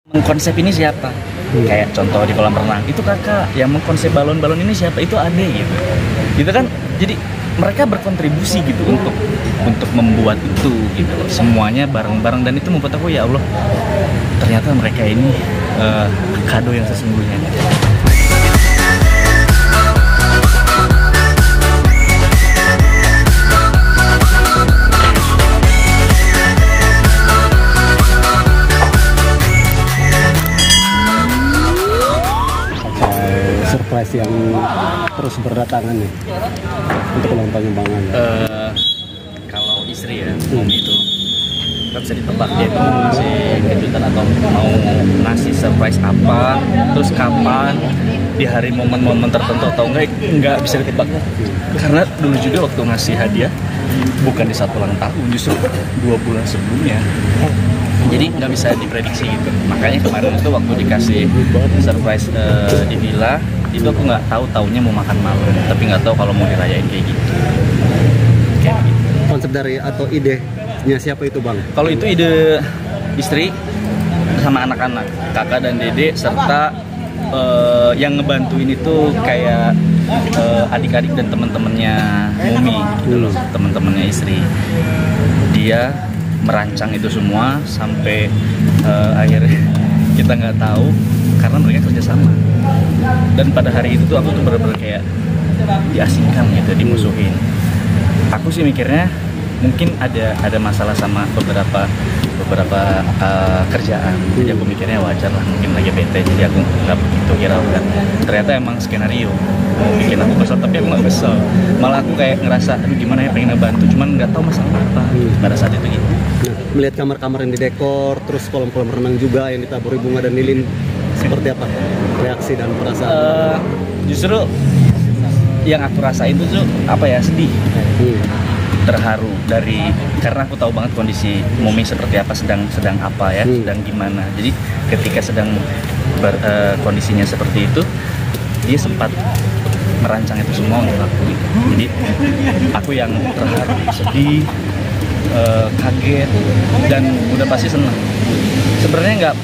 Mengkonsep ini siapa? Kayak contoh di kolam renang itu kakak, yang mengkonsep balon-balon ini siapa? Itu ade gitu. Gitu kan, jadi mereka berkontribusi gitu untuk membuat itu gitu. Semuanya bareng-bareng, dan itu membuat aku, ya Allah, ternyata mereka ini kado yang sesungguhnya. Surprise yang terus berdatangan nih untuk ulang tahun Bang Angga. Kalau istri ya, Momi itu nggak bisa ditebak dia itu mau ngasih kejutan atau mau ngasih surprise apa, terus kapan, di hari momen-momen tertentu atau nggak bisa ditebak. Karena dulu juga waktu ngasih hadiah bukan di saat ulang tahun, justru 2 bulan sebelumnya. Jadi nggak bisa diprediksi gitu. Makanya kemarin itu waktu dikasih surprise di villa itu aku nggak taunya mau makan malam, tapi nggak tahu kalau mau dirayain kayak gitu. Kayak gitu. Konsep dari atau idenya siapa itu Bang? Kalau itu ide istri sama anak-anak, kakak dan dede, serta yang ngebantuin itu kayak adik-adik dan teman-temannya Momi gitu loh, teman-temannya istri. Dia merancang itu semua sampai akhirnya kita nggak tahu karena mereka kerjasama. Dan pada hari itu tuh aku tuh bener-bener kayak diasingkan gitu, dimusuhin. Aku sih mikirnya mungkin ada masalah sama beberapa kerjaan. Jadi aku mikirnya wajar lah, mungkin lagi bete, jadi aku nggak begitu hiraukan. Ternyata emang skenario mau bikin aku kesel, tapi aku nggak kesel. Malah aku kayak ngerasa, aduh gimana ya, pengen ngebantu, cuman nggak tahu masalah apa pada saat itu gitu. Nah, melihat kamar-kamar yang didekor, terus kolam-kolam renang juga yang ditaburi bunga dan lilin, seperti apa reaksi dan perasaan? Justru yang aku rasain itu tuh apa ya, sedih, terharu karena aku tahu banget kondisi Momi seperti apa, sedang apa ya, sedang gimana. Jadi ketika sedang kondisinya seperti itu, dia sempat merancang itu semua untuk aku gitu. Jadi aku yang terharu, sedih, kaget, dan udah pasti senang. Sebenarnya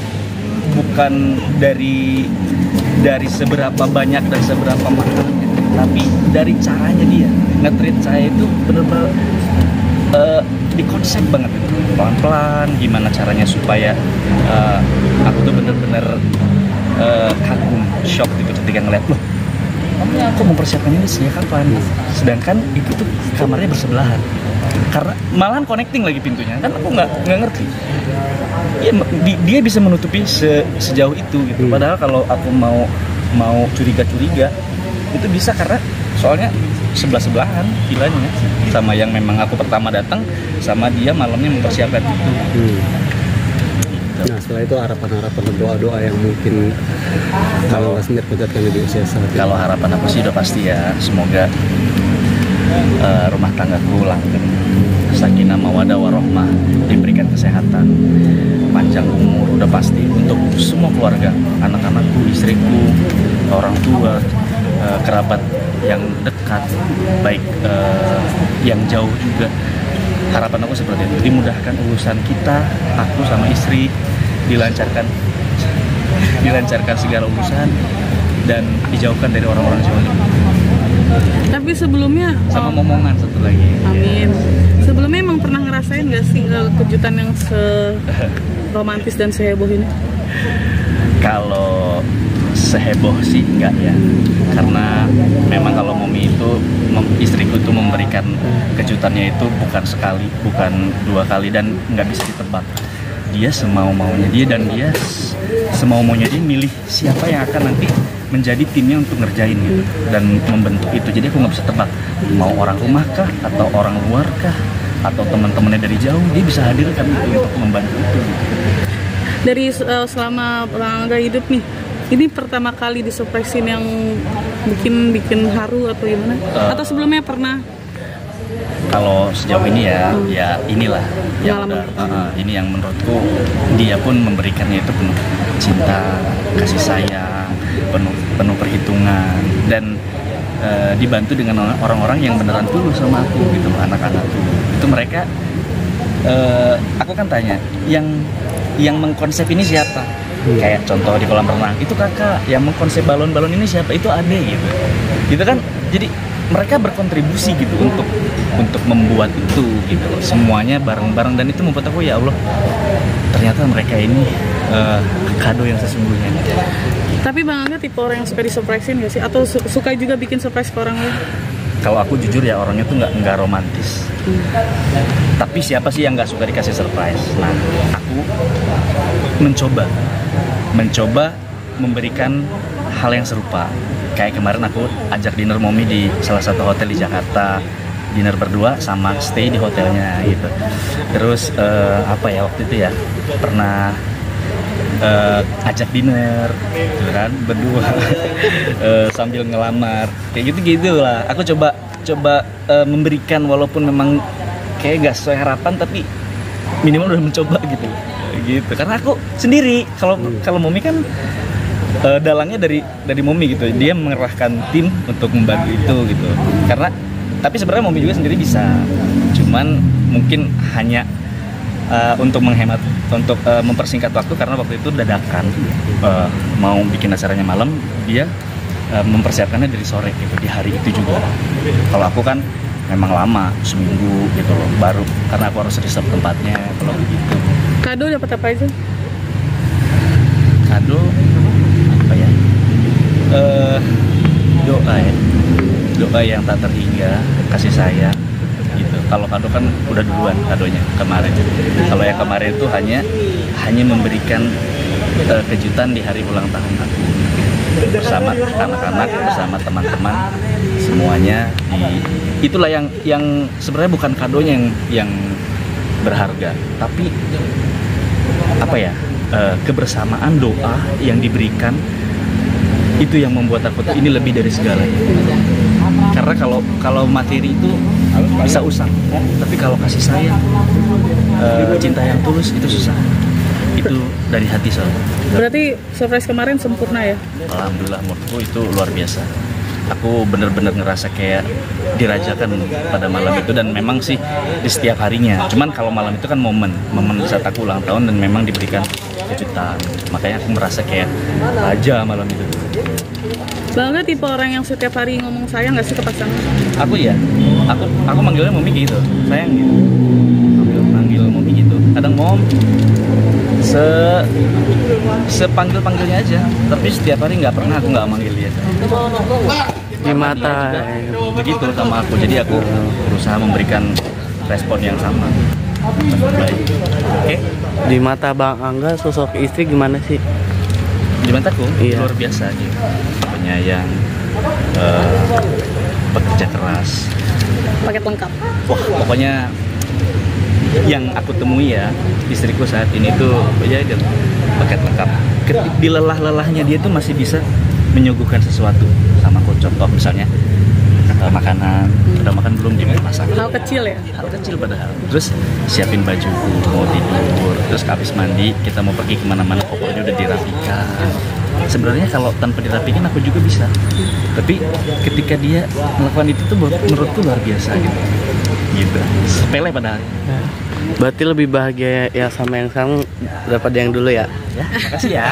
bukan dari seberapa banyak dan seberapa mahal, tapi dari caranya dia nge-treat saya itu bener-bener dikonsep banget gitu. Pelan-pelan, gimana caranya supaya aku tuh bener-bener kagum, shock gitu ketika ngeliat, loh aku mempersiapkan ini sejak kapan? Sedangkan itu tuh kamarnya bersebelahan. Karena malahan connecting lagi pintunya, kan aku nggak ngerti. Dia bisa menutupi sejauh itu gitu. Padahal kalau aku mau curiga itu bisa, karena soalnya sebelahan villanya sama yang memang aku pertama datang, sama dia malamnya mempersiapkan itu. Nah setelah itu harapan-harapan dan doa-doa yang mungkin kalau nggak sendiri panjatkan di usia saat ini. Kalau harapan aku sih udah pasti ya, semoga rumah tanggaku langgeng, sakinah mawadah warohmah, diberikan kesehatan, panjang umur, udah pasti untuk semua keluarga, anak-anakku, istriku, orang tua, kerabat yang dekat, baik yang jauh juga. Harapan aku seperti itu, dimudahkan urusan kita, aku sama istri, dilancarkan segala urusan, dan dijauhkan dari orang-orang zalim. Tapi sebelumnya sama momongan satu lagi. Amin. Sebelumnya emang pernah ngerasain gak sih kejutan yang romantis dan seheboh ini? Kalau seheboh sih enggak ya, karena memang kalau Momi itu, istriku tuh memberikan kejutannya itu bukan sekali, bukan 2 kali, dan nggak bisa ditebak. Dia semau-maunya dia, dan dia semau-maunya dia milih siapa yang akan nanti menjadi timnya untuk ngerjain gitu, dan membentuk itu. Jadi aku nggak bisa tebak mau orang rumah kah, atau orang luar kah, atau teman-temannya dari jauh, dia bisa hadirkan itu untuk membantu itu gitu. Dari selama Bang Angga hidup nih, ini pertama kali disurprisein yang bikin haru atau gimana? Atau sebelumnya pernah? Kalau sejauh ini ya inilah yang ini yang menurutku dia pun memberikannya itu penuh cinta, kasih sayang, penuh perhitungan, dan dibantu dengan orang-orang yang beneran tulus sama aku gitu, anak-anakku. Itu mereka, aku kan tanya, yang mengkonsep ini siapa? Kayak contoh di kolam renang, itu kakak yang mengkonsep balon-balon ini siapa? Itu ade gitu. Gitu kan, jadi mereka berkontribusi gitu untuk membuat itu gitu loh. Semuanya bareng-bareng, dan itu membuat aku, ya Allah, ternyata mereka ini kado yang sesungguhnya. Tapi Bang Angga tipe orang yang suka disurprisein gak sih? Atau suka juga bikin surprise ke orang lain? Kalau aku jujur ya, orangnya tuh nggak romantis. Tapi siapa sih yang nggak suka dikasih surprise? Nah, aku mencoba memberikan hal yang serupa. Kayak kemarin aku ajak dinner Momi di salah satu hotel di Jakarta, dinner berdua sama stay di hotelnya gitu. Terus waktu itu ya pernah ajak dinner gitu kan berdua sambil ngelamar kayak gitu lah. Aku coba memberikan, walaupun memang kayak gak sesuai harapan, tapi minimal udah mencoba gitu karena aku sendiri. Kalau Momi kan dalangnya dari Momi gitu, dia mengerahkan tim untuk membantu itu gitu. Tapi sebenarnya Momi juga sendiri bisa, cuman mungkin hanya untuk menghemat, untuk mempersingkat waktu, karena waktu itu dadakan mau bikin acaranya malam, dia mempersiapkannya dari sore gitu, di hari itu juga. Kalau aku kan memang lama, seminggu gitu loh, baru, karena aku harus reserve tempatnya. Kalau begitu. Kado dapat apa aja? Kado apa ya? Doa yang tak terhingga, kasih sayang gitu. Kalau kado kan udah duluan kadonya kemarin. Kalau yang kemarin itu hanya memberikan kejutan di hari ulang tahun aku, bersama anak-anak, bersama teman-teman semuanya. Itulah yang sebenarnya bukan kadonya yang berharga, tapi kebersamaan, doa yang diberikan, itu yang membuat aku tuh ini lebih dari segalanya. Karena kalau materi itu bisa usang, tapi kalau kasih sayang, cinta yang tulus itu susah. Itu dari hati soalnya. Berarti surprise kemarin sempurna ya? Alhamdulillah, menurutku itu luar biasa. Aku bener-bener ngerasa kayak dirajakan pada malam itu, dan memang sih di setiap harinya. Cuman kalau malam itu kan momen saat aku ulang tahun, dan memang diberikan kejutan. Makanya aku merasa kayak raja malam itu. Bang Angga tipe orang yang setiap hari ngomong sayang nggak sih ke pasangan? Aku ya, aku manggilnya Momi gitu, sayang gitu. Manggil Momi gitu. Kadang Mom, sepanggil-panggilnya aja. Tapi setiap hari nggak pernah aku nggak manggil dia. Di mata begitu sama aku, jadi aku berusaha memberikan respon yang sama. Baik. Oke. Di mata Bang Angga sosok istri gimana sih? Di mataku Iya. luar biasa gitu. Penyayang, bekerja keras. Paket lengkap. Wah, pokoknya yang aku temui ya, istriku saat ini tuh ya dia paket lengkap. Di lelah-lelahnya dia tuh masih bisa menyuguhkan sesuatu sama aku. Contoh misalnya makanan, udah makan belum, dia masak. Hal kecil ya? Hal kecil padahal. Terus siapin baju, mau tidur, terus habis mandi kita mau pergi kemana-mana, pokoknya udah dirapikan. Sebenarnya kalau tanpa dirapikan aku juga bisa, tapi ketika dia melakukan itu tuh menurutku luar biasa gitu. Sepele padahal. Berarti lebih bahagia ya sama yang sekarang daripada yang dulu ya? Ya, makasih ya.